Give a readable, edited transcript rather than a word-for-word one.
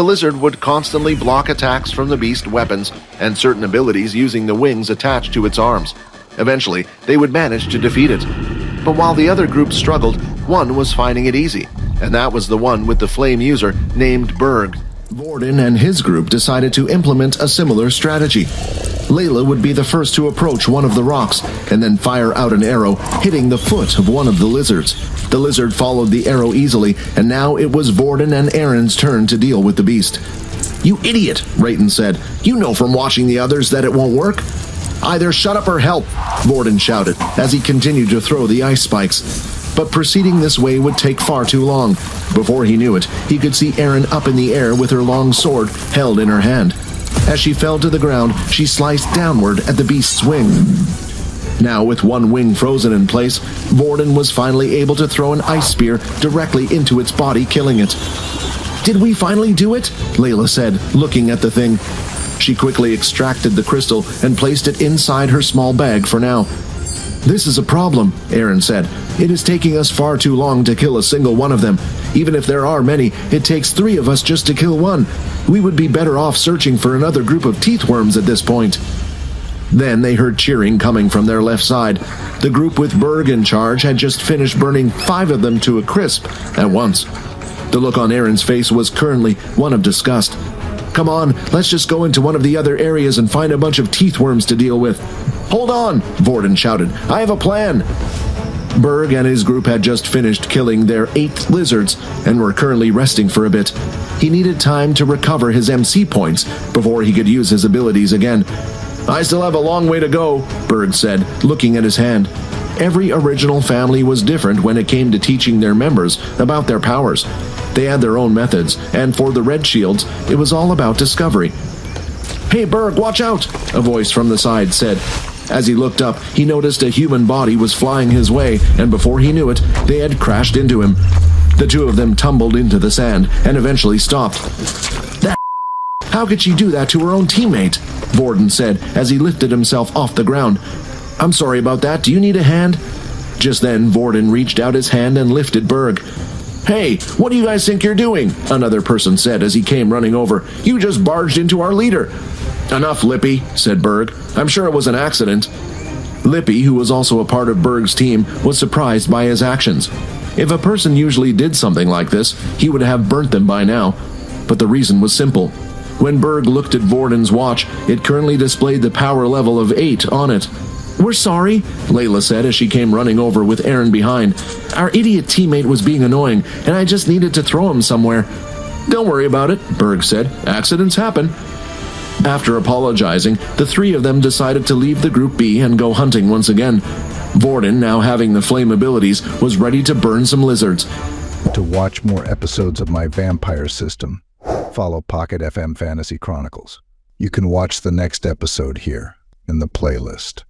The lizard would constantly block attacks from the beast's weapons and certain abilities using the wings attached to its arms. Eventually, they would manage to defeat it. But while the other group struggled, one was finding it easy, and that was the one with the flame user named Berg. Vorden and his group decided to implement a similar strategy. Layla would be the first to approach one of the rocks and then fire out an arrow, hitting the foot of one of the lizards. The lizard followed the arrow easily, and now it was Vorden and Aaron's turn to deal with the beast. "You idiot," Rayton said. "You know from watching the others that it won't work." "Either shut up or help," Vorden shouted as he continued to throw the ice spikes. But proceeding this way would take far too long. Before he knew it, he could see Aaron up in the air with her long sword held in her hand. As she fell to the ground, she sliced downward at the beast's wing. Now, with one wing frozen in place, Vorden was finally able to throw an ice spear directly into its body, killing it. "Did we finally do it?" Layla said, looking at the thing. She quickly extracted the crystal and placed it inside her small bag for now. "This is a problem," Aaron said. "It is taking us far too long to kill a single one of them. Even if there are many, it takes 3 of us just to kill one. We would be better off searching for another group of teeth worms at this point." Then they heard cheering coming from their left side. The group with Berg in charge had just finished burning 5 of them to a crisp at once. The look on Aaron's face was currently one of disgust. "Come on, let's just go into one of the other areas and find a bunch of teeth worms to deal with." "Hold on," Vorden shouted. "I have a plan." Berg and his group had just finished killing their 8th lizards and were currently resting for a bit. He needed time to recover his MC points before he could use his abilities again. "I still have a long way to go," Berg said, looking at his hand. Every original family was different when it came to teaching their members about their powers. They had their own methods, and for the Red Shields, it was all about discovery. "Hey, Berg, watch out!" a voice from the side said. As he looked up, he noticed a human body was flying his way, and before he knew it, they had crashed into him. The 2 of them tumbled into the sand and eventually stopped. "That How could she do that to her own teammate?" Vorden said as he lifted himself off the ground. "I'm sorry about that. Do you need a hand?" Just then, Vorden reached out his hand and lifted Berg. "Hey, what do you guys think you're doing?" another person said as he came running over. "You just barged into our leader." "Enough, Lippy," said Berg. "I'm sure it was an accident." Lippy, who was also a part of Berg's team, was surprised by his actions. If a person usually did something like this, he would have burnt them by now. But the reason was simple. When Berg looked at Vorden's watch, it currently displayed the power level of 8 on it. "We're sorry," Layla said as she came running over with Aaron behind. "Our idiot teammate was being annoying, and I just needed to throw him somewhere." "Don't worry about it," Berg said. "Accidents happen." After apologizing, the 3 of them decided to leave the group be and go hunting once again. Vorden, now having the flame abilities, was ready to burn some lizards. To watch more episodes of my vampire system, follow Pocket FM Fantasy Chronicles. You can watch the next episode here in the playlist.